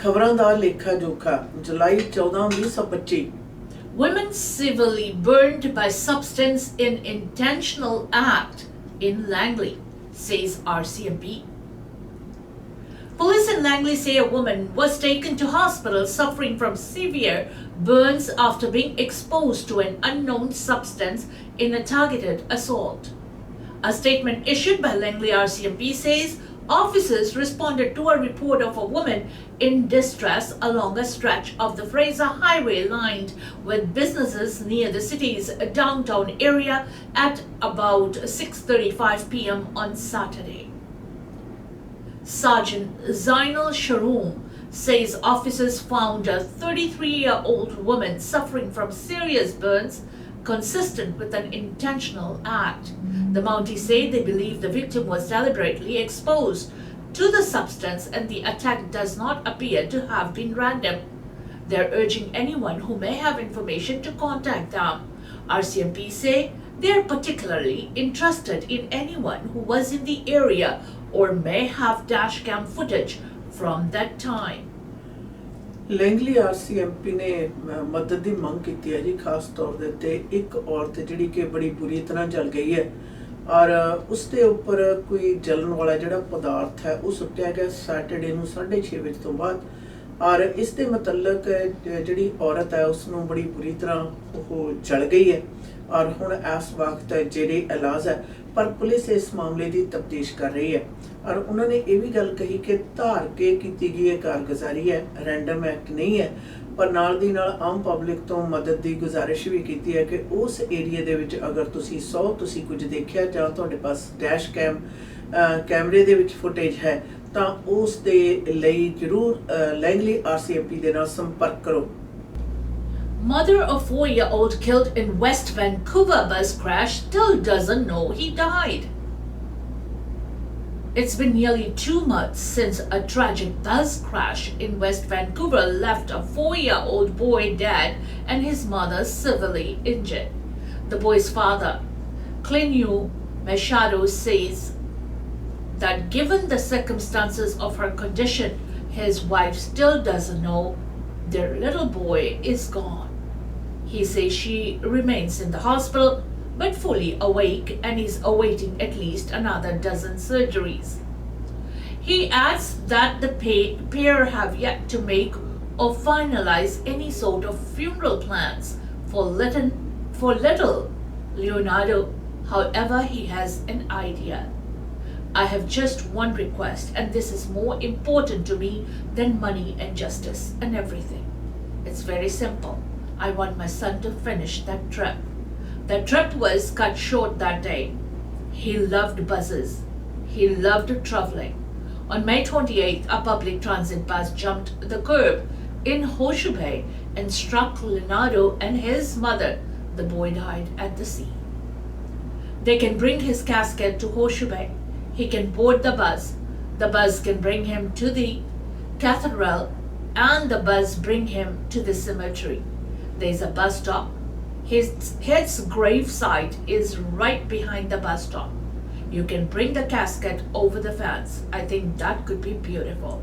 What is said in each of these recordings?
खबरां दा लेखा जोखा जुलाई 14 1925 Women severely burned by substance in intentional act in Langley, says RCMP. Police in Langley say a woman was taken to hospital suffering from severe burns after being exposed to an unknown substance in a targeted assault. A statement issued by Langley RCMP says officers responded to a report of a woman in distress along a stretch of the Fraser Highway lined with businesses near the city's downtown area at about 6:35 p.m. on Saturday. Sergeant Zainal Sharoom says officers found a 33-year-old woman suffering from serious burns consistent with an intentional act. The Mounties say they believe the victim was deliberately exposed to the substance and the attack does not appear to have been random. They're urging anyone who may have information to contact them. RCMP say they're particularly interested in anyone who was in the area or may have dashcam footage from that time. Langley RCMP ने मदद की मंग की है जी। खास तौर दे ते एक औरत जिहड़ी कि बड़ी बुरी तरह जल गई है और उसके उपर कोई जलन वाला जिहड़ा पदार्थ है वो सुट्टिया गया सैटरडे नूं 6:30 बजे तो बाद और इस दे मुतलक जिहड़ी औरत है उसनूं बड़ी बुरी तरह वो जल गई है और हुण इस वक्त जेरे इलाज है पर पुलिस इस मामले की तफ्तीश कर रही है और उन्होंने ये भी गल कही कि धार के की गई कारगुजारी है, रैंडम एक्ट नहीं है पर नाल दी नाल आम पब्लिक तो मदद की गुजारिश भी की है कि उस एरिए दे विच अगर तुसी 100 तुसी कुछ देखिया जां तुहाडे पास डैश कैमरे दे विच फुटेज है तां उस दे लई जरूर लैंगली आरसीएमपी दे नाल संपर्क करो। Mother of 4-year-old killed in West Vancouver bus crash still doesn't know he died. It's been nearly 2 months since a tragic bus crash in West Vancouver left a 4-year-old boy dead and his mother severely injured. The boy's father, Clinyu Machado, says that given the circumstances of her condition, his wife still doesn't know their little boy is gone. He says she remains in the hospital but fully awake and is awaiting at least another dozen surgeries. He adds that the pair have yet to make or finalize any sort of funeral plans for little Leonardo. However, he has an idea. I have just one request, and this is more important to me than money and justice and everything. It's very simple. I want my son to finish that trip. The trip was cut short that day. He loved buses. He loved traveling. On May 28th, a public transit bus jumped the curb in Horseshoe Bay and struck Leonardo and his mother. The boy died at the scene. They can bring his casket to Horseshoe Bay. He can board the bus. The bus can bring him to the cathedral and the bus bring him to the cemetery. There's a bus stop. His grave site is right behind the bus stop. You can bring the casket over the fence. I think that could be beautiful.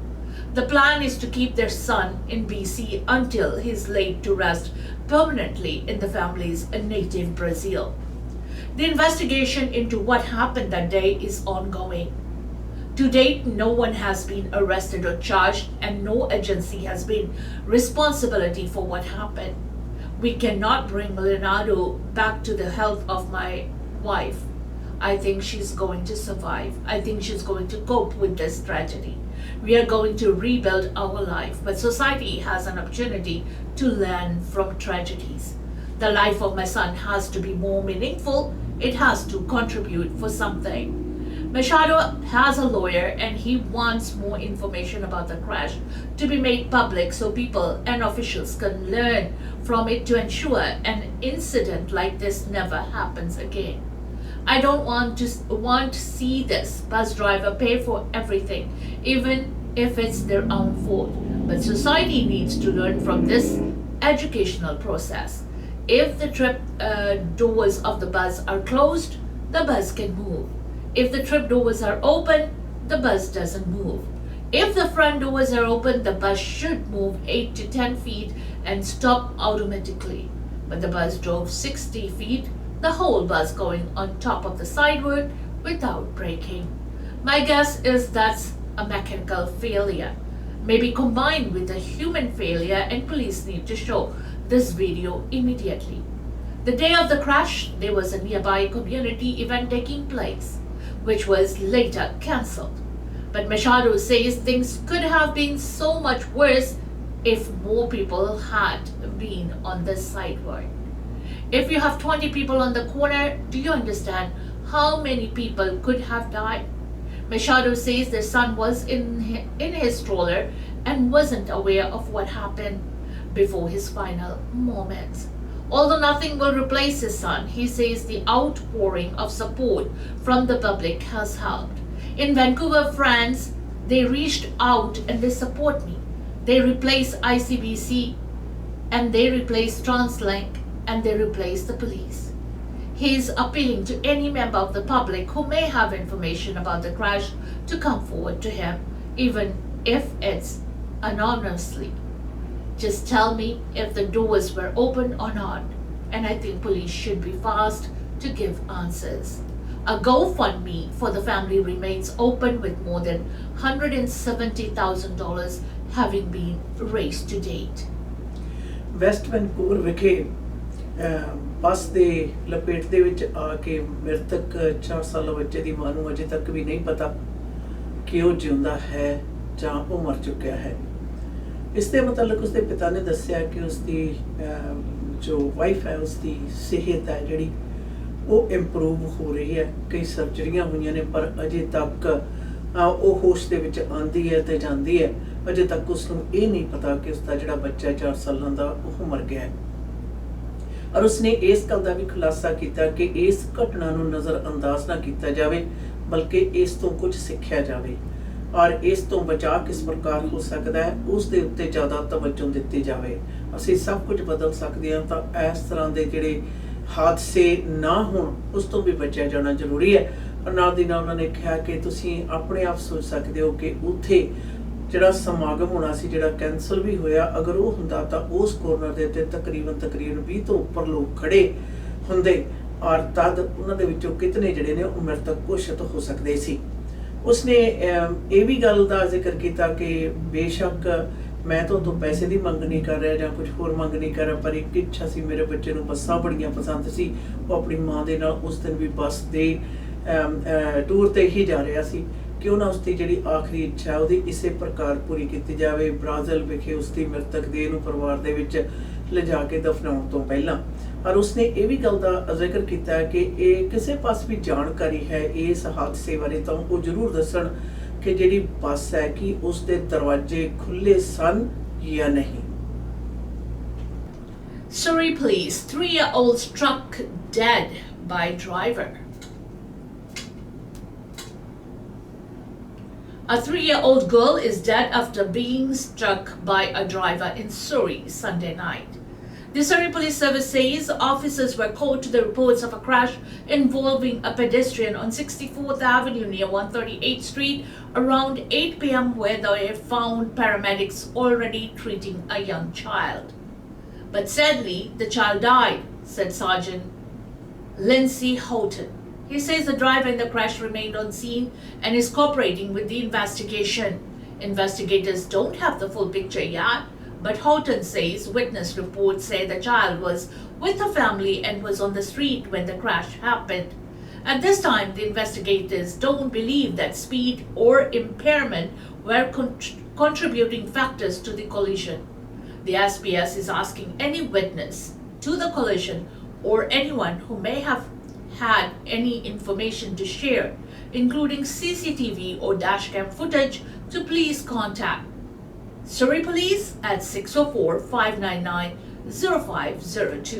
The plan is to keep their son in BC until he's laid to rest permanently in the family's native Brazil. The investigation into what happened that day is ongoing. To date, no one has been arrested or charged, and no agency has been responsibility for what happened. We cannot bring Leonardo back to the health of my wife. I think she's going to survive. I think she's going to cope with this tragedy. We are going to rebuild our life, but society has an opportunity to learn from tragedies. The life of my son has to be more meaningful. It has to contribute for something. Machado has a lawyer and he wants more information about the crash to be made public so people and officials can learn from it to ensure an incident like this never happens again. I don't want to see this bus driver pay for everything, even if it's their own fault. But society needs to learn from this educational process. If the trip doors of the bus are closed, the bus can move. If the trip doors are open, the bus doesn't move. If the front doors are open, the bus should move 8 to 10 feet and stop automatically. But the bus drove 60 feet, the whole bus going on top of the sidewalk without braking. My guess is that's a mechanical failure, maybe combined with a human failure, and police need to show this video immediately. The day of the crash, there was a nearby community event taking place, which was later cancelled. But Machado says things could have been so much worse if more people had been on the sidewalk. If you have 20 people on the corner, do you understand how many people could have died? Machado says their son was in his stroller and wasn't aware of what happened before his final moments. Although nothing will replace his son, he says the outpouring of support from the public has helped. In Vancouver, France, they reached out and they support me. They replaced ICBC and they replaced TransLink and they replaced the police. He is appealing to any member of the public who may have information about the crash to come forward to him, even if it's anonymously. Just tell me if the doors were open or not, and I think police should be fast to give answers. A GoFundMe for the family remains open with more than $170,000 having been raised to date. West Vancouver ਵਿਖੇ ਬੱਸ ਦੇ ਲਪੇਟ ਦੇ ਵਿੱਚ ਆ ਕੇ ਮ੍ਰਿਤਕ 4 ਸਾਲਾ ਬੱਚੇ ਦੀ ਮਾਂ ਨੂੰ ਅਜੇ ਤੱਕ ਵੀ ਨਹੀਂ ਪਤਾ ਕਿ ਉਹ ਜਿਉਂਦਾ ਹੈ ਜਾਂ ਉਹ ਮਰ ਚੁੱਕਿਆ ਹੈ। ਇਸ ਦੇ ਮੁਤਲਕ ਉਸਦੇ ਪਿਤਾ ਨੇ ਦੱਸਿਆ ਕਿ ਉਸਦੀ ਜੋ ਵਾਈਫ ਹੈ ਉਸਦੀ ਸਿਹਤ ਹੈ ਜਿਹੜੀ ਉਹ ਇੰਪਰੂਵ ਹੋ ਰਹੀ ਹੈ। ਕਈ ਸਰਜਰੀਆਂ ਹੋਈਆਂ ਨੇ ਪਰ ਅਜੇ ਤੱਕ ਉਹ ਹੋਸ਼ ਦੇ ਵਿੱਚ ਆਉਂਦੀ ਹੈ ਤੇ ਜਾਂਦੀ ਹੈ। ਅਜੇ ਤੱਕ ਉਸ ਨੂੰ ਇਹ ਨਹੀਂ ਪਤਾ ਕਿ ਉਸਦਾ ਜਿਹੜਾ ਬੱਚਾ 4 ਸਾਲਾਂ ਦਾ ਉਹ ਮਰ ਗਿਆ ਹੈ। ਔਰ ਉਸਨੇ ਇਸ ਗੱਲ ਦਾ ਵੀ ਖੁਲਾਸਾ ਕੀਤਾ ਕਿ ਇਸ ਘਟਨਾ ਨੂੰ ਨਜ਼ਰਅੰਦਾਜ਼ ਨਾ ਕੀਤਾ ਜਾਵੇ, ਬਲਕਿ ਇਸ ਤੋਂ ਕੁਝ ਸਿੱਖਿਆ ਜਾਵੇ ਔਰ ਇਸ ਤੋਂ ਬਚਾਅ ਕਿਸ ਪ੍ਰਕਾਰ ਹੋ ਸਕਦਾ ਹੈ ਉਸ ਦੇ ਉੱਤੇ ਜ਼ਿਆਦਾ ਤਵੱਜੋ ਦਿੱਤੀ ਜਾਵੇ। ਅਸੀਂ ਸਭ ਕੁਝ ਬਦਲ ਸਕਦੇ ਹਾਂ ਤਾਂ ਇਸ ਤਰ੍ਹਾਂ ਦੇ ਜਿਹੜੇ ਹਾਦਸੇ ਨਾ ਹੋਣ ਉਸ ਤੋਂ ਵੀ ਬਚਿਆ ਜਾਣਾ ਜ਼ਰੂਰੀ ਹੈ। ਔਰ ਨਾਲ ਦੀ ਨਾਲ ਉਹਨਾਂ ਨੇ ਕਿਹਾ ਕਿ ਤੁਸੀਂ ਆਪਣੇ ਆਪ ਸੋਚ ਸਕਦੇ ਹੋ ਕਿ ਉੱਥੇ ਜਿਹੜਾ ਸਮਾਗਮ ਹੋਣਾ ਸੀ ਜਿਹੜਾ ਕੈਂਸਲ ਵੀ ਹੋਇਆ, ਅਗਰ ਉਹ ਹੁੰਦਾ ਤਾਂ ਉਸ ਕੋਰਨਰ ਦੇ ਉੱਤੇ ਤਕਰੀਬਨ 20 ਤੋਂ ਉੱਪਰ ਲੋਕ ਖੜੇ ਹੁੰਦੇ ਔਰ ਤਦ ਉਹਨਾਂ ਦੇ ਵਿੱਚੋਂ ਕਿਤਨੇ ਜਿਹੜੇ ਨੇ ਉਹ ਮ੍ਰਿਤਕ ਘੋਸ਼ਿਤ ਹੋ ਸਕਦੇ ਸੀ। ਉਸਨੇ ਇਹ ਵੀ ਗੱਲ ਦਾ ਜ਼ਿਕਰ ਕੀਤਾ ਕਿ ਬੇਸ਼ੱਕ ਮੈਂ ਤਾਂ ਤੋਂ ਪੈਸੇ ਦੀ ਮੰਗ ਨਹੀਂ ਕਰ ਰਿਹਾ ਜਾਂ ਕੁਝ ਹੋਰ ਮੰਗ ਨਹੀਂ ਕਰ ਰਿਹਾ, ਪਰ ਇੱਕ ਇੱਛਾ ਸੀ, ਮੇਰੇ ਬੱਚੇ ਨੂੰ ਬੱਸਾਂ ਬੜੀਆਂ ਪਸੰਦ ਸੀ। ਉਹ ਆਪਣੀ ਮਾਂ ਦੇ ਨਾਲ ਉਸ ਦਿਨ ਵੀ ਬੱਸ ਦੇ ਟੂਰ ਤੇ ਹੀ ਜਾ ਰਿਹਾ ਸੀ ਕਿ ਉਹਨਾਂ ਉਸਦੀ ਜਿਹੜੀ ਆਖਰੀ ਇੱਛਾ ਉਹਦੀ ਇਸੇ ਪ੍ਰਕਾਰ ਪੂਰੀ ਕੀਤੀ ਜਾਵੇ। ਬ੍ਰਾਜ਼ਿਲ ਵਿਖੇ ਉਸਦੀ ਮ੍ਰਿਤਕ ਦੇਹ ਨੂੰ ਪਰਿਵਾਰ ਦੇ ਵਿੱਚ ਲਿਜਾ ਕੇ ਦਫਨਾਉਣ ਤੋਂ ਪਹਿਲਾਂ। ਔਰ ਉਸਨੇ ਇਹ ਵੀ ਗੱਲ ਦਾ ਜ਼ਿਕਰ ਕੀਤਾ ਕਿ ਇਹ ਕਿਸੇ ਪਾਸ ਵੀ ਜਾਣਕਾਰੀ ਹੈ ਇਸ ਹਾਦਸੇ ਬਾਰੇ ਤਾਂ ਉਹ ਜ਼ਰੂਰ ਦੱਸਣ ਕਿ ਜਿਹੜੀ ਬੱਸ ਹੈ ਕਿ ਉਸਦੇ ਦਰਵਾਜ਼ੇ ਖੁੱਲੇ ਸਨ ਜਾਂ ਨਹੀਂ। Surrey police, 3-year-old struck dead by driver. A 3-year-old girl is dead after being struck by a driver in Surrey Sunday night. The Surrey Police Service says officers were called to the reports of a crash involving a pedestrian on 64th Avenue near 138th Street around 8 p.m. where they found paramedics already treating a young child. But sadly, the child died, said Sergeant Lindsay Houghton. He says the driver in the crash remained on scene and is cooperating with the investigation. Investigators don't have the full picture yet, but Houghton says witness reports say the child was with her family and was on the street when the crash happened. At this time, the investigators don't believe that speed or impairment were contributing factors to the collision. The SPS is asking any witness to the collision or anyone who may have had any information to share, including CCTV or dashcam footage, to please contact Surrey Police at 604-599-0502.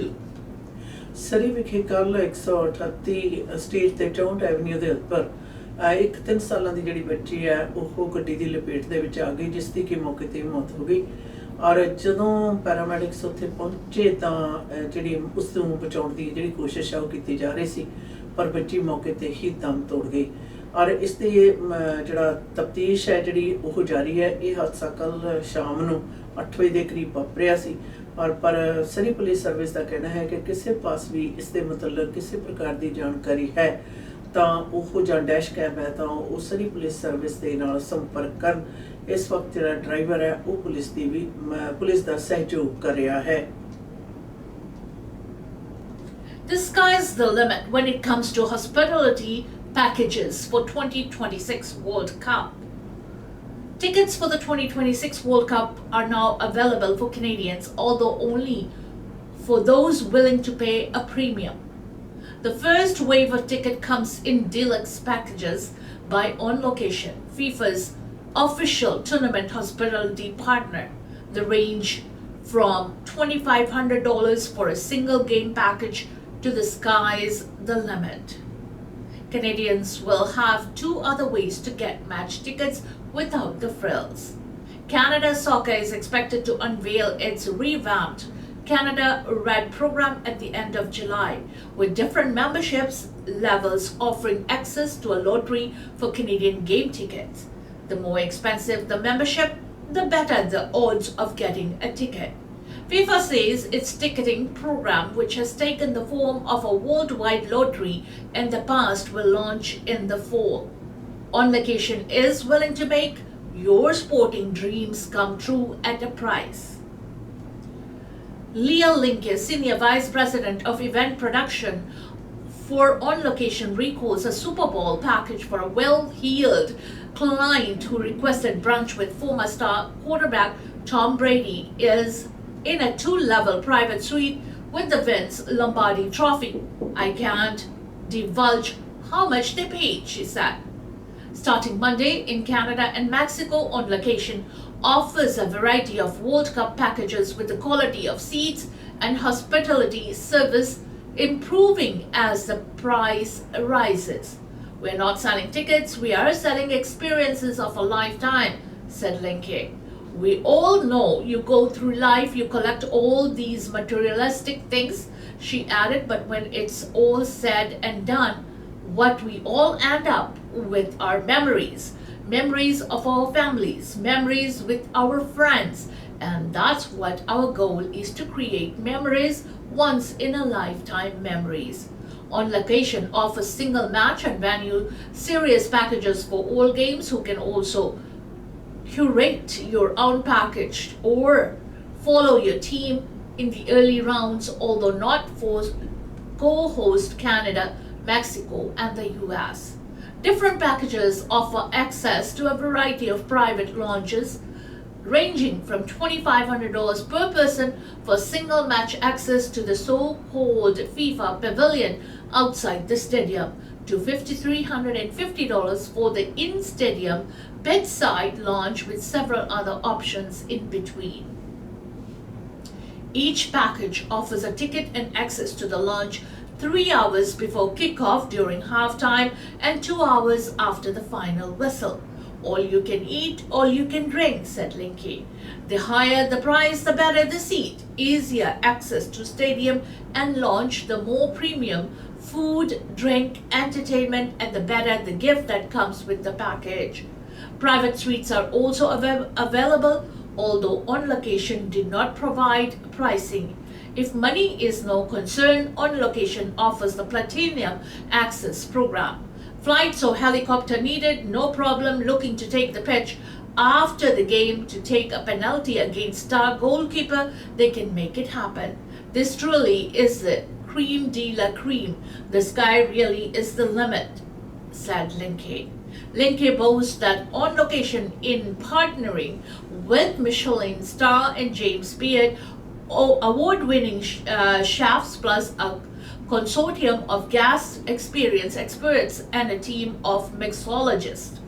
ਸਰੀ ਵਿਖੇ ਕੱਲ 138 state ਤੇ 64 avenue ਦੇ ਉੱਪਰ ਇੱਕ 3 ਸਾਲਾਂ ਦੀ ਜਿਹੜੀ ਬੱਚੀ ਹੈ ਉਹ ਗੱਡੀ ਦੀ ਲਪੇਟ ਦੇ ਵਿੱਚ ਆ ਗਈ, ਜਿਸ ਦੀ ਕਿ ਮੌਕੇ ਤੇ ਮੌਤ ਹੋ ਗਈ। ਔਰ ਜਦੋਂ ਪੈਰਾਮੈਡਿਕਸ ਉੱਥੇ ਪਹੁੰਚੇ ਤਾਂ ਜਿਹੜੀ ਉਸ ਨੂੰ ਬਚਾਉਣ ਦੀ ਜਿਹੜੀ ਕੋਸ਼ਿਸ਼ ਆ ਉਹ ਕੀਤੀ ਜਾ ਰਹੀ ਸੀ, ਪਰ ਬੱਚੀ ਮੌਕੇ ਤੇ ਹੀ ਦਮ ਤੋੜ ਗਈ। ਔਰ ਇਸ ਦੀ ਜਿਹੜਾ ਤਫਤੀਸ਼ ਹੈ ਜਿਹੜੀ ਉਹ ਜਾਰੀ ਹੈ। ਇਹ ਹਾਦਸਾ ਕੱਲ੍ਹ ਸ਼ਾਮ ਨੂੰ 8 ਵਜੇ ਦੇ ਕਰੀਬ ਵਾਪਰਿਆ ਸੀ ਔਰ ਪਰ ਸਰੀ ਪੁਲਿਸ ਸਰਵਿਸ ਦਾ ਕਹਿਣਾ ਹੈ ਕਿ ਕਿਸੇ ਪਾਸ ਵੀ ਇਸ ਦੇ ਮਤਲਬ ਕਿਸੇ ਪ੍ਰਕਾਰ ਦੀ ਜਾਣਕਾਰੀ ਹੈ ਤਾਂ ਉਹ ਜਾਂ ਡੈਸ਼ ਕੈਬ ਹੈ ਤਾਂ ਉਹ ਸਰੀ ਪੁਲਿਸ ਸਰਵਿਸ ਦੇ ਨਾਲ ਸੰਪਰਕ ਕਰਨ। ਇਸ ਵਕਤ ਜਿਹੜਾ ਡਰਾਈਵਰ ਹੈ ਉਹ ਪੁਲਿਸ ਦਾ ਸਹਿਯੋਗ ਕਰ ਰਿਹਾ ਹੈ। The sky's the limit when it comes to hospitality packages for 2026 World Cup. Tickets for the 2026 World Cup are now available for Canadians, although only for those willing to pay a premium. The first wave of ticket comes in deluxe packages by On Location, FIFA's official tournament hospitality partner. They range from $2,500 for a single game package to the sky's the limit. Canadians will have two other ways to get match tickets without the frills. Canada Soccer is expected to unveil its revamped Canada Red program at the end of July, with different memberships levels offering access to a lottery for Canadian game tickets. The more expensive the membership, the better the odds of getting a ticket. FIFA says its ticketing program, which has taken the form of a worldwide lottery in the past, will launch in the fall. On Location is willing to make your sporting dreams come true at a price. Leah Linke, Senior Vice President of Event Production for On Location, recalls a Super Bowl package for a well-heeled client who requested brunch with former star quarterback Tom Brady is in a 2-level private suite with the Vince Lombardi Trophy. I can't divulge how much they paid, she said. Starting Monday in Canada and Mexico, On Location offers a variety of World Cup packages with the quality of seats and hospitality service improving as the price rises. We're not selling tickets, we are selling experiences of a lifetime, said Linke. We all know you go through life, you collect all these materialistic things, she added, but when it's all said and done, what we all end up with are memories. Memories of our families, memories with our friends, and that's what our goal is, to create memories, once in a lifetime memories. On Location offers single match and venue series packages for all games, who can also curate your own package or follow your team in the early rounds, although not for co-host Canada, Mexico, and the US. Different packages offer access to a variety of private lounges, ranging from $2,500 per person for single match access to the so-called FIFA Pavilion outside the stadium, to $5,350 for the in-stadium bedside lounge, with several other options in between. Each package offers a ticket and access to the lounge 3 hours before kickoff, during halftime, and 2 hours after the final whistle. All you can eat, all you can drink, said Linke. The higher the price, the better the seat. Easier access to stadium and lounge, the more premium food, drink, entertainment, and the better the gift that comes with the package. Private suites are also available, although On Location did not provide pricing. If money is no concern, On Location offers the Platinum Access program. Flights or helicopter needed, no problem. Looking to take the pitch after the game to take a penalty against star goalkeeper, they can make it happen. This truly is the cream de la cream. The sky really is the limit, said Linke. Linke boasts that On Location, in partnering with Michelin star and James Beard, award-winning chefs, plus a consortium of guest experience experts and a team of mixologists.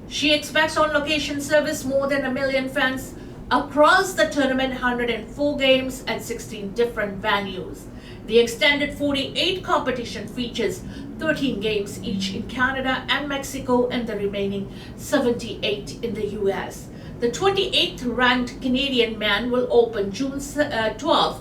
She expects On Location service more than 1 million fans across the tournament, 104 games at 16 different venues. The extended 48 competition features 13 games each in Canada and Mexico, and the remaining 78 in the US. The 28th ranked Canadian man will open June 12th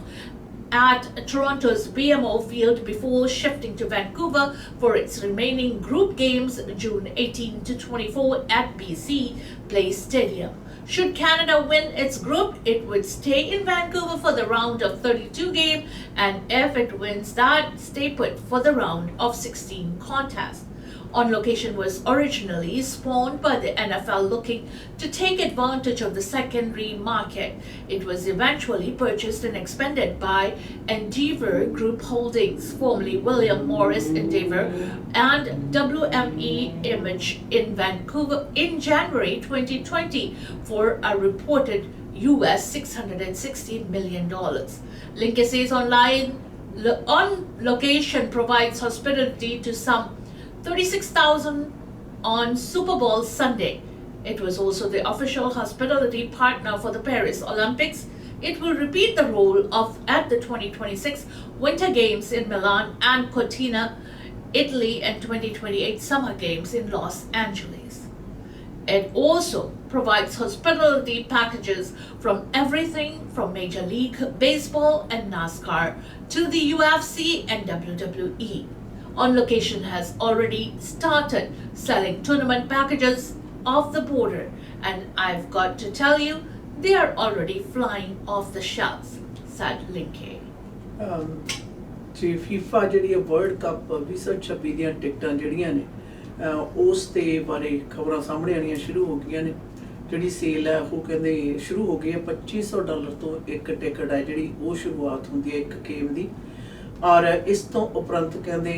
at Toronto's BMO field before shifting to Vancouver for its remaining group games June 18 to 24 at BC Place Stadium. Should Canada win its group, it would stay in Vancouver for the round of 32 game, and if it wins that, stay put for the round of 16 contest. On Location was originally spawned by the NFL looking to take advantage of the secondary market. It was eventually purchased and expanded by Endeavour Group Holdings, formerly William Morris Endeavour, and WME Image in Vancouver in January 2020 for a reported US $660 million. Link says on Location provides hospitality to some 36,000 on Super Bowl Sunday. It was also the official hospitality partner for the Paris Olympics. It will repeat the role of at the 2026 Winter Games in Milan and Cortina, Italy, and 2028 Summer Games in Los Angeles. It also provides hospitality packages from everything from Major League Baseball and NASCAR to the UFC and WWE. On Location has already started selling tournament packages off the border, and I've got to tell you, they are already flying off the shelves, said Linke. ਜੀ FIFA ਜਿਹੜੀ ਹੈ world cup 2026 ਦੀਆਂ ਟਿਕਟਾਂ ਜਿਹੜੀਆਂ ਨੇ ਉਸ ਦੇ ਬਾਰੇ ਖਬਰਾਂ ਸਾਹਮਣੇ ਆਉਣੀਆਂ ਸ਼ੁਰੂ ਹੋ ਗਈਆਂ ਨੇ। ਜਿਹੜੀ ਸੇਲ ਹੈ ਉਹ ਕਹਿੰਦੇ ਸ਼ੁਰੂ ਹੋ ਗਈ ਹੈ। $2500 ਤੋਂ ਇੱਕ ਟਿਕਟ ਹੈ ਜਿਹੜੀ ਉਹ ਸ਼ੁਰੂਆਤ ਹੁੰਦੀ ਹੈ ਇੱਕ ਗੇਮ ਦੀ, ਔਰ ਇਸ ਤੋਂ ਉਪਰੰਤ ਕਹਿੰਦੇ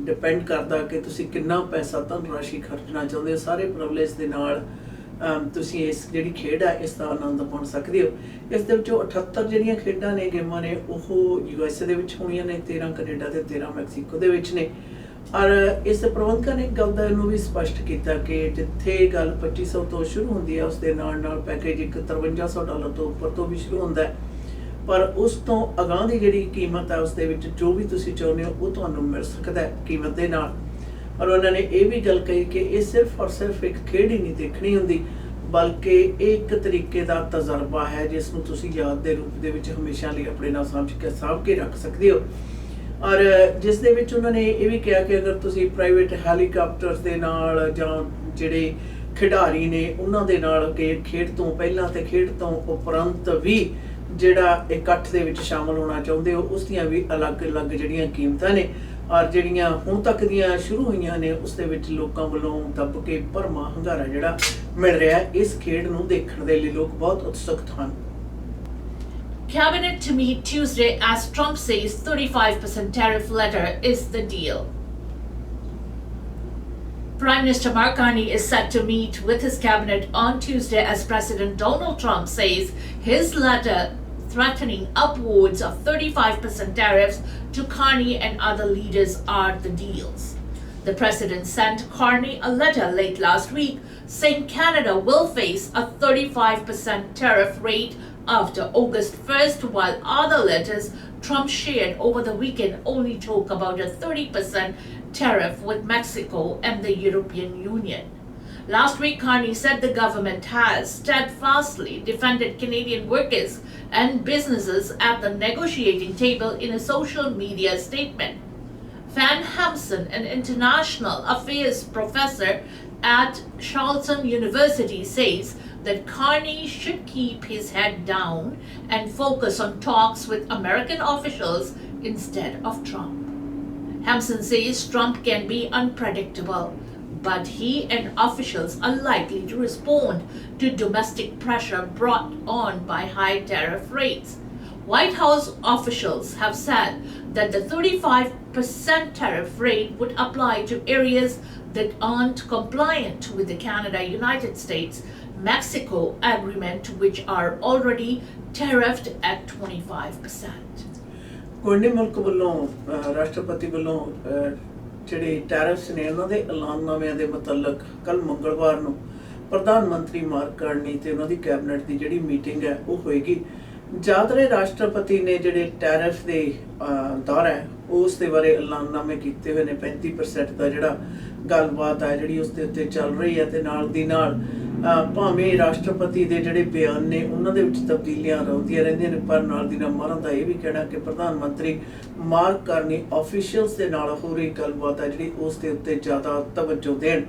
ਡਿਪੈਂਡ ਕਰਦਾ ਕਿ ਤੁਸੀਂ ਕਿੰਨਾ ਪੈਸਾ ਧਨ ਰਾਸ਼ੀ ਖਰਚਣਾ ਚਾਹੁੰਦੇ ਹੋ। ਸਾਰੇ ਪ੍ਰਿਵਿਲੇਜ ਦੇ ਨਾਲ ਤੁਸੀਂ ਇਸ ਜਿਹੜੀ ਖੇਡ ਹੈ ਇਸ ਦਾ ਆਨੰਦ ਮਾਣ ਸਕਦੇ ਹੋ। ਇਸ ਦੇ ਵਿੱਚੋਂ 78 ਜਿਹੜੀਆਂ ਖੇਡਾਂ ਨੇ ਗੇਮਾਂ ਨੇ ਉਹ USA ਦੇ ਵਿੱਚ ਹੋਣੀਆਂ ਨੇ, 13 ਕੈਨੇਡਾ ਤੇ 13 ਮੈਕਸੀਕੋ ਦੇ ਵਿੱਚ ਨੇ। ਔਰ ਇਸ ਦੇ ਪ੍ਰਬੰਧਕਾਂ ਨੇ ਗੱਲ ਦਾ ਇਹਨੂੰ ਵੀ ਸਪਸ਼ਟ ਕੀਤਾ ਕਿ ਜਿੱਥੇ ਗੱਲ 2500 ਤੋਂ ਸ਼ੁਰੂ ਹੁੰਦੀ ਹੈ ਉਸ ਦੇ ਨਾਲ ਨਾਲ ਪੈਕੇਜ ਇੱਕ $5300 ਤੋਂ ਉੱਪਰ ਤੋਂ ਵੀ ਸ਼ੁਰੂ ਹੁੰਦਾ ਹੈ, ਪਰ ਉਸ ਤੋਂ ਅਗਾਂਹ ਦੀ ਜਿਹੜੀ ਕੀਮਤ ਹੈ ਉਸ ਦੇ ਵਿੱਚ ਜੋ ਵੀ ਤੁਸੀਂ ਚਾਹੁੰਦੇ ਹੋ ਉਹ ਤੁਹਾਨੂੰ ਮਿਲ ਸਕਦਾ ਹੈ ਕੀਮਤ ਦੇ ਨਾਲ। ਔਰ ਉਹਨਾਂ ਨੇ ਇਹ ਵੀ ਗੱਲ ਕਹੀ ਕਿ ਇਹ ਸਿਰਫ ਔਰ ਸਿਰਫ ਇੱਕ ਖੇਡ ਹੀ ਨਹੀਂ ਦੇਖਣੀ ਹੁੰਦੀ, ਬਲਕਿ ਇਹ ਇੱਕ ਤਰੀਕੇ ਦਾ ਤਜਰਬਾ ਹੈ ਜਿਸ ਨੂੰ ਤੁਸੀਂ ਯਾਦ ਦੇ ਰੂਪ ਦੇ ਵਿੱਚ ਹਮੇਸ਼ਾ ਲਈ ਆਪਣੇ ਨਾਲ ਸਾਂਭ ਕੇ ਰੱਖ ਸਕਦੇ ਹੋ। ਔਰ ਜਿਸ ਦੇ ਵਿੱਚ ਉਹਨਾਂ ਨੇ ਇਹ ਵੀ ਕਿਹਾ ਕਿ ਅਗਰ ਤੁਸੀਂ ਪ੍ਰਾਈਵੇਟ ਹੈਲੀਕਾਪਟਰਸ ਦੇ ਨਾਲ ਜਾਂ ਜਿਹੜੇ ਖਿਡਾਰੀ ਨੇ ਉਹਨਾਂ ਦੇ ਨਾਲ ਖੇਡ ਤੋਂ ਪਹਿਲਾਂ ਤੇ ਖੇਡ ਤੋਂ ਉਪਰੰਤ ਵੀ ਜਿਹੜਾ ਇਕੱਠ ਦੇ ਵਿੱਚ ਸ਼ਾਮਲ ਹੋਣਾ ਚਾਹੁੰਦੇ ਹੋ ਉਸ ਦੀਆਂ ਵੀ ਅਲੱਗ-ਅਲੱਗ ਜਿਹੜੀਆਂ ਕੀਮਤਾਂ ਨੇ। ਔਰ ਜਿਹੜੀਆਂ ਹੁਣ ਤੱਕ ਦੀਆਂ ਸ਼ੁਰੂ ਹੋਈਆਂ ਨੇ ਉਸ ਦੇ ਵਿੱਚ ਲੋਕਾਂ ਵੱਲੋਂ ਦੱਬ ਕੇ ਭਰਮਾ ਹੰਗਾਰਾ ਜਿਹੜਾ ਮਿਲ ਰਿਹਾ ਇਸ ਖੇਡ ਨੂੰ ਦੇਖਣ ਦੇ ਲਈ ਲੋਕ ਬਹੁਤ ਉਤਸੁਕ ਹਨ। Cabinet to meet Tuesday as Trump says 35% tariff letter is the deal. Prime Minister Mark Carney is set to meet with his cabinet on Tuesday as President Donald Trump says his letter threatening upwards of 35% tariffs to Carney and other leaders are the deals. The president sent Carney a letter late last week saying Canada will face a 35% tariff rate after August 1st, while other letters Trump shared over the weekend only talk about a 30% tariff with Mexico and the European Union. Last week, Carney said the government has steadfastly defended Canadian workers and businesses at the negotiating table in a social media statement. Van Hampson, an international affairs professor at Charlton University, says that Carney should keep his head down and focus on talks with American officials instead of Trump. Hampson says Trump can be unpredictable, but he and officials are likely to respond to domestic pressure brought on by high tariff rates. White House officials have said that the 35% tariff rate would apply to areas that aren't compliant with the Canada-United States-Mexico agreement, which are already tariffed at 25%. ਕੋਈ ਮੁਲਕ ਵੱਲੋਂ ਰਾਸ਼ਟਰਪਤੀ ਵੱਲੋਂ ਜਿਹੜੇ tariffs ਨੇ ਉਹਨਾਂ ਦੇ ਐਲਾਨਨਾਮਿਆਂ ਦੇ ਮੁਤਲਕ ਕੱਲ ਮੰਗਲਵਾਰ ਨੂੰ ਪ੍ਰਧਾਨ ਮੰਤਰੀ ਮਾਰਕ ਕਾਰਨੀ ਤੇ ਉਹਨਾਂ ਦੀ ਕੈਬਨਿਟ ਦੀ ਜਿਹੜੀ ਮੀਟਿੰਗ ਹੈ ਉਹ ਹੋਏਗੀ। ਜ਼ਿਆਦਾਤਰ ਰਾਸ਼ਟਰਪਤੀ ਨੇ ਜਿਹੜੇ ਟੈਰਿਫ ਦੇ ਦਰ ਹੈ ਉਸ ਦੇ ਬਾਰੇ ਐਲਾਨਨਾਮੇ ਕੀਤੇ ਹੋਏ ਨੇ। 35% ਦਾ ਜਿਹੜਾ ਗੱਲਬਾਤ ਹੈ ਜਿਹੜੀ ਉਸ ਦੇ ਉੱਤੇ ਚੱਲ ਰਹੀ ਹੈ ਤੇ ਨਾਲ ਦੀ ਨਾਲ ਭਾਵੇਂ ਰਾਸ਼ਟਰਪਤੀ ਦੇ ਜਿਹੜੇ ਬਿਆਨ ਨੇ ਉਹਨਾਂ ਦੇ ਵਿੱਚ ਤਬਦੀਲੀਆਂ ਆਉਂਦੀਆਂ ਰਹਿੰਦੀਆਂ ਨੇ, ਪਰ ਨਾਲ ਦੀ ਨਾਲ ਮਾਰਨ ਦਾ ਇਹ ਵੀ ਕਹਿਣਾ ਕਿ ਪ੍ਰਧਾਨ ਮੰਤਰੀ ਮਾਰਕ ਕਰਨੀ ਆਫੀਸ਼ੀਅਲਸ ਦੇ ਨਾਲ ਹੋ ਰਹੀ ਗੱਲਬਾਤ ਹੈ ਜਿਹੜੀ ਉਸ ਦੇ ਉੱਤੇ ਜ਼ਿਆਦਾ ਤਵੱਜੋ ਦੇਣ।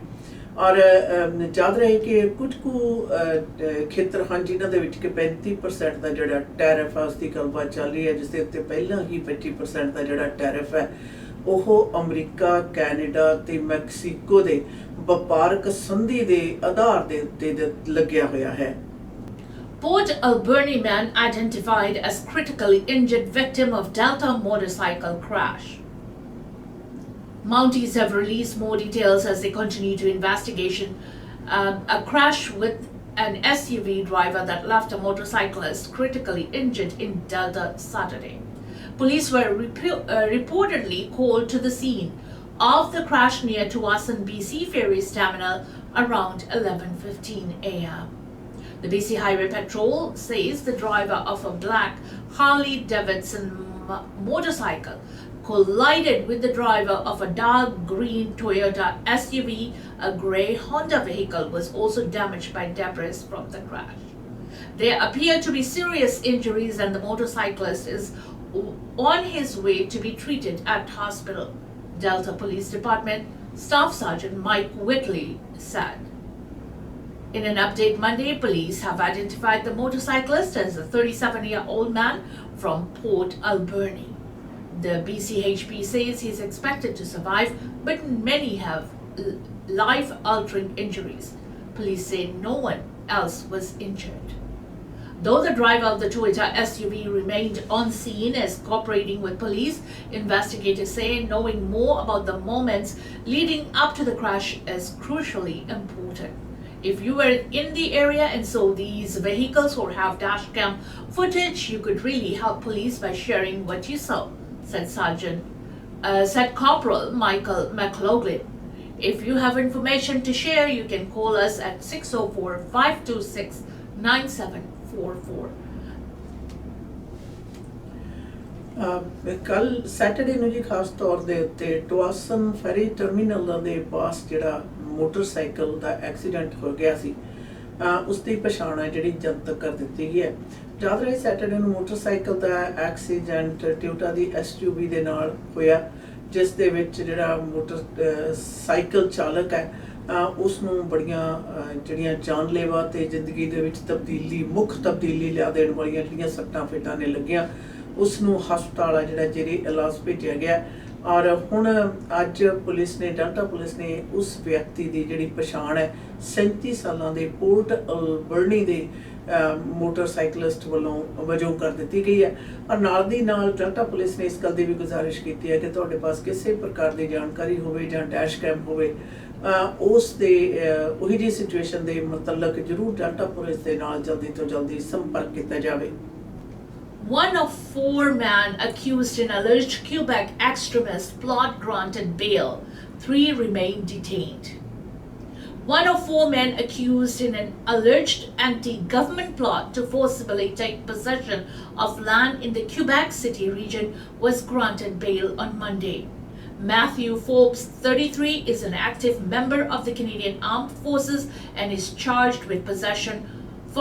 ਔਰ ਯਾਦ ਰਹੇ ਕਿ ਕੁਝ ਕੁ ਖੇਤਰ ਹਨ ਜਿਨ੍ਹਾਂ ਦੇ ਵਿੱਚ ਕਿ 35% ਦਾ ਜਿਹੜਾ ਟੈਰਿਫ ਹੈ ਉਸ ਦੀ ਗੱਲਬਾਤ ਚੱਲ ਰਹੀ ਹੈ, ਜਿਸ ਦੇ ਉੱਤੇ ਪਹਿਲਾਂ ਹੀ 25% ਦਾ ਜਿਹੜਾ ਟੈਰਿਫ ਹੈ ਉਹ ਅਮਰੀਕਾ, ਕੈਨੇਡਾ ਤੇ ਮੈਕਸੀਕੋ ਦੇ ਵਪਾਰਕ ਸੰਧੀ ਦੇ ਆਧਾਰ ਦੇ ਉੱਤੇ ਲੱਗਿਆ ਹੋਇਆ ਹੈ। Port Alberni man identified as critically injured victim of Delta motorcycle crash. Mounties have released more details as they continue to investigation a crash with an SUV driver that left a motorcyclist critically injured in Delta Saturday. Police were reportedly called to the scene of the crash near Tuason BC Ferries Terminal around 11:15 a.m. The BC Highway Patrol says the driver of a black Harley Davidson motorcycle collided with the driver of a dark green Toyota SUV. A grey Honda vehicle was also damaged by debris from the crash. There appear to be serious injuries and the motorcyclist is on his way to be treated at hospital, Delta Police Department Staff Sergeant Mike Whitley said. In an update Monday, police have identified the motorcyclist as a 37-year-old man from Port Alberni. The BCHP says he is expected to survive, but many have life-altering injuries. Police say no one else was injured. Though the driver of the Toyota SUV remained on scene as cooperating with police, investigators say knowing more about the moments leading up to the crash is crucially important. If you were in the area and saw these vehicles or have dash cam footage, you could really help police by sharing what you saw, said Corporal Michael McLaughlin. If you have information to share, you can call us at 604-526-9744. ਕੱਲ Saturday ਨੂੰ ਜੀ ਖਾਸ ਤੌਰ ਦੇ ਉੱਤੇ Tsawwassen ferry terminal ਦੇ ਪਾਸ ਜਿਹੜਾ motorcycle ਦਾ accident ਹੋ ਗਿਆ ਸੀ, ਉਸ ਦੀ ਪਛਾਣ ਹੈ ਜਿਹੜੀ ਜਨਤਕ ਕਰ ਦਿੱਤੀ ਗਈ ਹੈ। ਯਾਦ ਰਹੇ ਸੈਟਰਡੇ ਨੂੰ ਮੋਟਰਸਾਈਕਲ ਦਾ ਐਕਸੀਡੈਂਟ ਟੋਯੋਟਾ ਦੀ SUV ਦੇ ਨਾਲ ਹੋਇਆ, ਜਿਸ ਦੇ ਵਿੱਚ ਜਿਹੜਾ ਮੋਟਰਸਾਈਕਲ ਚਾਲਕ ਹੈ ਉਸ ਨੂੰ ਬੜੀਆਂ ਜਿਹੜੀਆਂ ਜਾਨਲੇਵਾ ਤੇ ਜ਼ਿੰਦਗੀ ਦੇ ਵਿੱਚ ਮੁੱਖ ਤਬਦੀਲੀ ਲਿਆ ਦੇਣ ਵਾਲੀਆਂ ਜਿਹੜੀਆਂ ਸੱਟਾਂ ਫੇਟਾਂ ਨੇ ਲੱਗੀਆਂ, ਉਸ ਨੂੰ ਹਸਪਤਾਲ ਆ ਜਿਹੜਾ ਜ਼ੇਰੇ ਇਲਾਜ ਭੇਜਿਆ ਗਿਆ। ਔਰ ਹੁਣ ਅੱਜ ਪੁਲਿਸ ਨੇ ਡੈਲਟਾ ਪੁਲਿਸ ਨੇ ਉਸ ਵਿਅਕਤੀ ਦੀ ਜਿਹੜੀ ਪਛਾਣ ਹੈ 37 ਸਾਲਾਂ ਦੇ ਪੋਰਟ ਅਲਬਰਨੀ ਦੇ ਮੋਟਰਸਾਈਕਲਿਸਟ ਵਜੋਂ ਕਰ ਦਿੱਤੀ ਗਈ ਹੈ। ਔਰ ਨਾਲ ਦੀ ਨਾਲ ਡੈਲਟਾ ਪੁਲਿਸ ਨੇ ਇਸ ਗੱਲ ਦੀ ਵੀ ਗੁਜ਼ਾਰਿਸ਼ ਕੀਤੀ ਹੈ ਕਿ ਤੁਹਾਡੇ ਪਾਸ ਕਿਸੇ ਪ੍ਰਕਾਰ ਦੀ ਜਾਣਕਾਰੀ ਹੋਵੇ ਜਾਂ ਡੈਸ਼ ਕੈਮ ਹੋਵੇ, ਉਸ ਦੇ ਉਹੀ ਜਿਹੀ ਸਿਚੁਏਸ਼ਨ ਦੇ ਮੁਤਲਕ ਜ਼ਰੂਰ ਡੈਲਟਾ ਪੁਲਿਸ ਦੇ ਨਾਲ ਜਲਦੀ ਤੋਂ ਜਲਦੀ ਸੰਪਰਕ ਕੀਤਾ ਜਾਵੇ। One of 4 men accused in alleged Quebec extremist plot granted bail. 3 remain detained. One of 4 men accused in an alleged anti-government plot to forcibly take possession of land in the Quebec City region was granted bail on Monday. Matthew Forbes, 33, is an active member of the Canadian Armed Forces and is charged with possession,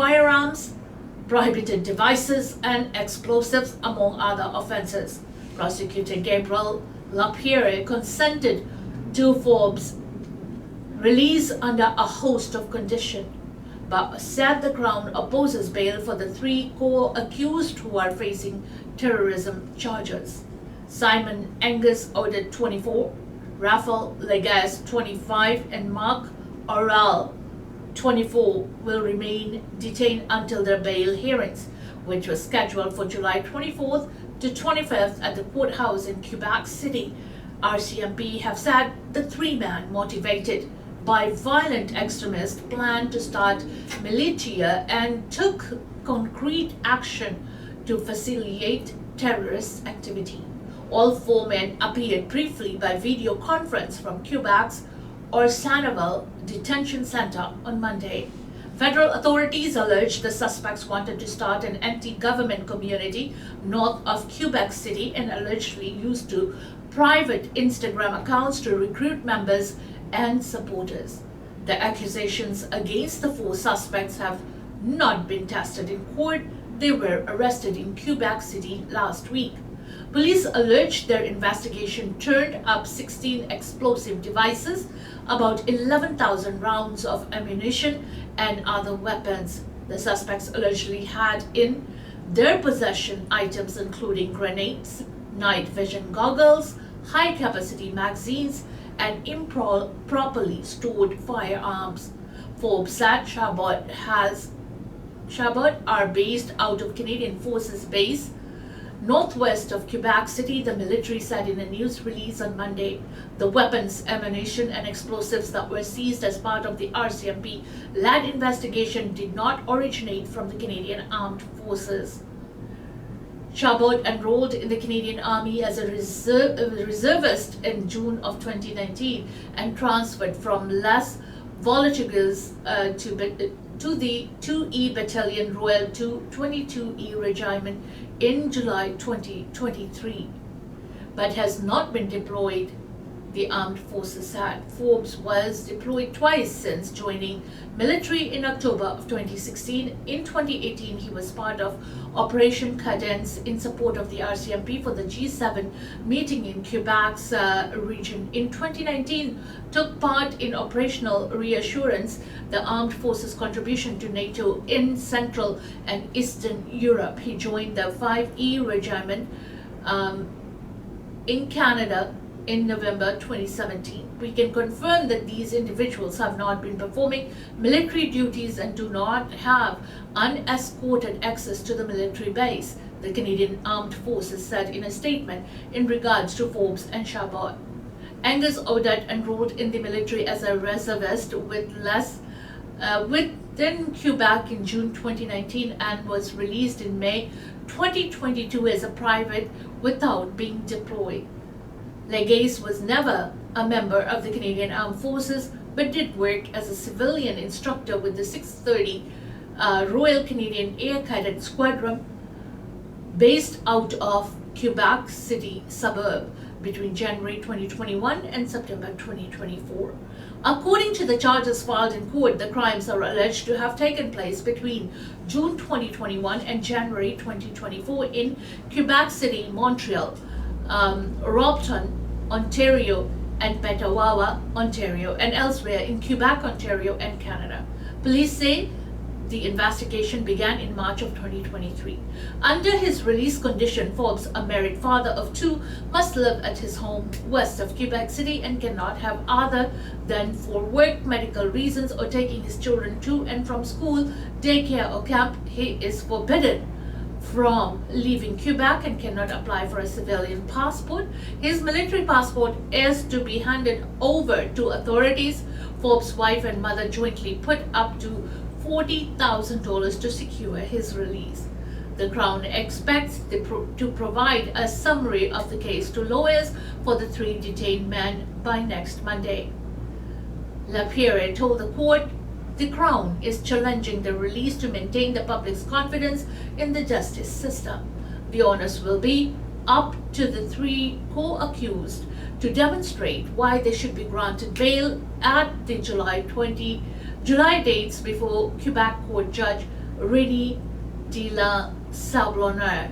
firearms, prohibited devices and explosives, among other offences. Prosecutor Gabriel Lapierre consented to Forbes' release under a host of conditions, but said the Crown opposes bail for the 3 co-accused who are facing terrorism charges. Simon Angus Oded, 24, Raphael Legas, 25, and Mark Oral, 24, will remain detained until their bail hearings, which was scheduled for July 24th to 25th at the courthouse in Quebec City. RCMP have said the 3 men, motivated by violent extremists, planned to start militia and took concrete action to facilitate terrorist activity. All 4 men appeared briefly by video conference from Quebec's or Sandoval Detention Center on Monday. Federal authorities allege the suspects wanted to start an anti-government community north of Quebec City and allegedly used private Instagram accounts to recruit members and supporters. The accusations against the 4 suspects have not been tested in court. They were arrested in Quebec City last week. Police alleged their investigation turned up 16 explosive devices, about 11,000 rounds of ammunition, and other weapons. The suspects allegedly had in their possession items including grenades, night vision goggles, high-capacity magazines, and improperly stored firearms. Forbes said Chabot are based out of Canadian Forces Base, northwest of Quebec City, the military said in a news release on Monday. The weapons, ammunition, and explosives that were seized as part of the RCMP-led investigation did not originate from the Canadian Armed Forces. Chabot enrolled in the Canadian Army as a reservist in June of 2019 and transferred from Les Voltigeurs to the 2E Battalion Royal 22E Regiment in July 2023, but has not been deployed, the armed forces said. Forbes was deployed twice since joining military in October of 2016. In 2018, he was part of Operation Cadence in support of the RCMP for the G7 meeting in Quebec's region. In 2019, took part in Operational Reassurance, the armed forces contribution to NATO in Central and Eastern Europe. He joined the 5E Regiment in Canada in November 2017. We can confirm that these individuals have not been performing military duties and do not have unescorted access to the military base, the Canadian Armed Forces said in a statement in regards to Forbes and Chabot. Angus O'Dette enrolled in the military as a reservist within Quebec in June 2019 and was released in May 2022 as a private without being deployed. Legace was never a member of the Canadian Armed Forces but did work as a civilian instructor with the 630 Royal Canadian Air Cadet Squadron based out of Quebec City suburb between January 2021 and September 2024. According to the charges filed in court, the crimes are alleged to have taken place between June 2021 and January 2024 in Quebec City, Montreal, Robton, Ontario, and Petawawa, Ontario, and elsewhere in Quebec, Ontario, and Canada. Police say the investigation began in March of 2023. Under his release condition, Forbes, a married father of 2, must live at his home west of Quebec City and cannot have other than for work, medical reasons, or taking his children to and from school, daycare, or camp. He is forbidden from leaving Quebec and cannot apply for a civilian passport. His military passport is to be handed over to authorities. Forbes' wife and mother jointly put up to $40,000 to secure his release. The Crown expects to provide a summary of the case to lawyers for the 3 detained men by next Monday. Lapierre told the court the Crown is challenging the release to maintain the public's confidence in the justice system. The onus will be up to the 3 co-accused to demonstrate why they should be granted bail at the July dates before Quebec Court Judge René de la Sablonneau.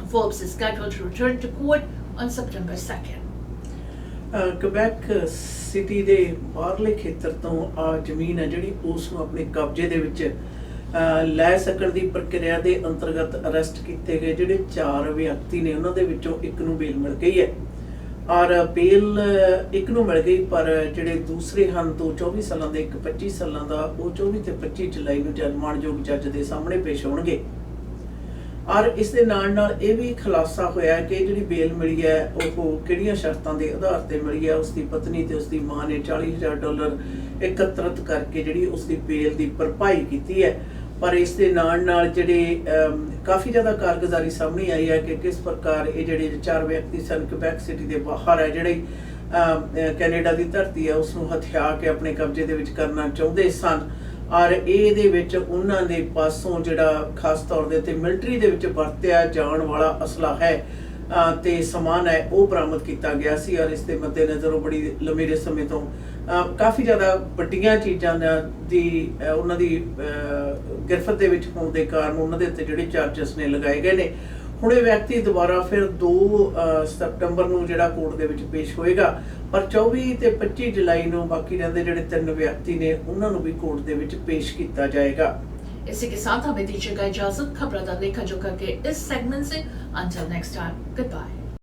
Forbes is scheduled to return to court on September 2nd. Quebec City ਦੇ ਬਾਹਰਲੇ ਖੇਤਰ ਤੋਂ ਜ਼ਮੀਨ ਹੈ ਜਿਹੜੀ ਉਸ ਨੂੰ ਆਪਣੇ ਕਬਜ਼ੇ ਦੇ ਵਿੱਚ ਲੈ ਸਕਣ ਦੀ ਪ੍ਰਕਿਰਿਆ ਦੇ ਅੰਤਰਗਤ ਅਰੈਸਟ ਕੀਤੇ ਗਏ ਜਿਹੜੇ 4 ਵਿਅਕਤੀ ਨੇ ਉਹਨਾਂ ਦੇ ਵਿੱਚੋਂ ਇੱਕ ਨੂੰ ਬੇਲ ਮਿਲ ਗਈ ਹੈ ਔਰ ਬੇਲ ਇੱਕ ਨੂੰ ਮਿਲ ਗਈ ਪਰ ਜਿਹੜੇ ਦੂਸਰੇ ਹਨ 24 ਸਾਲਾਂ ਦੇ ਇੱਕ 25 ਸਾਲਾਂ ਦਾ ਉਹ 24 ਤੇ 25 ਜੁਲਾਈ ਨੂੰ ਮਾਣਯੋਗ ਜੱਜ ਦੇ ਸਾਹਮਣੇ ਪੇਸ਼ ਹੋਣਗੇ ਔਰ ਇਸ ਦੇ ਨਾਲ ਇਹ ਵੀ ਖੁਲਾਸਾ ਹੋਇਆ ਕਿ ਜਿਹੜੀ ਬੇਲ ਮਿਲੀ ਹੈ ਉਹ ਕਿਹੜੀਆਂ ਸ਼ਰਤਾਂ ਦੇ ਆਧਾਰ ਤੇ ਮਿਲੀ ਹੈ। ਉਸ ਦੀ ਪਤਨੀ ਤੇ ਉਸ ਦੀ ਮਾਂ ਨੇ $40,000 ਇਕੱਤਰਿਤ ਕਰਕੇ ਜਿਹੜੀ ਉਸ ਦੀ ਬੇਲ ਦੀ ਭਰਪਾਈ ਕੀਤੀ ਹੈ ਪਰ ਇਸ ਦੇ ਨਾਲ ਜਿਹੜੇ ਕਾਫੀ ਜ਼ਿਆਦਾ ਕਾਰਗੁਜ਼ਾਰੀ ਸਾਹਮਣੇ ਆਈ ਹੈ ਕਿ ਕਿਸ ਪ੍ਰਕਾਰ ਇਹ ਜਿਹੜੇ 4 ਵਿਅਕਤੀ ਸਨ ਕੁਬੈਕ ਸਿਟੀ ਦੇ ਬਾਹਰ ਹੈ ਜਿਹੜੀ ਕੈਨੇਡਾ ਦੀ ਧਰਤੀ ਹੈ ਉਸ ਨੂੰ ਹਥਿਆ ਕੇ ਆਪਣੇ ਕਬਜ਼ੇ ਦੇ ਵਿੱਚ ਕਰਨਾ ਚਾਹੁੰਦੇ ਸਨ ਔਰ ਇਹਦੇ ਵਿੱਚ ਉਹਨਾਂ ਦੇ ਪਾਸੋਂ ਜਿਹੜਾ ਖਾਸ ਤੌਰ ਦੇ ਉੱਤੇ ਮਿਲਟਰੀ ਦੇ ਵਿੱਚ ਵਰਤਿਆ ਜਾਣ ਵਾਲਾ ਅਸਲਾ ਹੈ ਤੇ ਸਮਾਨ ਹੈ ਉਹ ਬਰਾਮਦ ਕੀਤਾ ਗਿਆ ਸੀ ਔਰ ਇਸ ਦੇ ਮੱਦੇਨਜ਼ਰ ਉਹ ਬੜੀ ਲੰਮੇ ਸਮੇਂ ਤੋਂ ਕਾਫੀ ਜ਼ਿਆਦਾ ਵੱਡੀਆਂ ਚੀਜ਼ਾਂ ਦੀ ਉਹਨਾਂ ਦੀ ਗਿਰਫਤ ਦੇ ਵਿੱਚ ਹੋਣ ਦੇ ਕਾਰਨ ਉਹਨਾਂ ਦੇ ਉੱਤੇ ਜਿਹੜੇ ਚਾਰਜਸ ਨੇ ਲਗਾਏ ਗਏ ਨੇ। ਹੁਣ ਇਹ ਵਿਅਕਤੀ ਦੁਬਾਰਾ ਫਿਰ 2 ਸਤੰਬਰ ਨੂੰ ਜਿਹੜਾ ਕੋਰਟ ਦੇ ਵਿੱਚ ਪੇਸ਼ ਹੋਏਗਾ, ਪਰ 24 ਤੇ 25 ਜੁਲਾਈ ਨੂੰ ਬਾਕੀ ਰਹਿੰਦੇ ਜਿਹੜੇ 3 ਵਿਅਕਤੀ ਨੇ ਉਹਨਾਂ ਨੂੰ भी कोर्ट ਦੇ ਵਿੱਚ पेश किया जाएगा। इसी के साथ हमें दीजिएगा इजाजत खबरों दा लेखा जोखा के इस सेगमेंट से। Until next time, goodbye.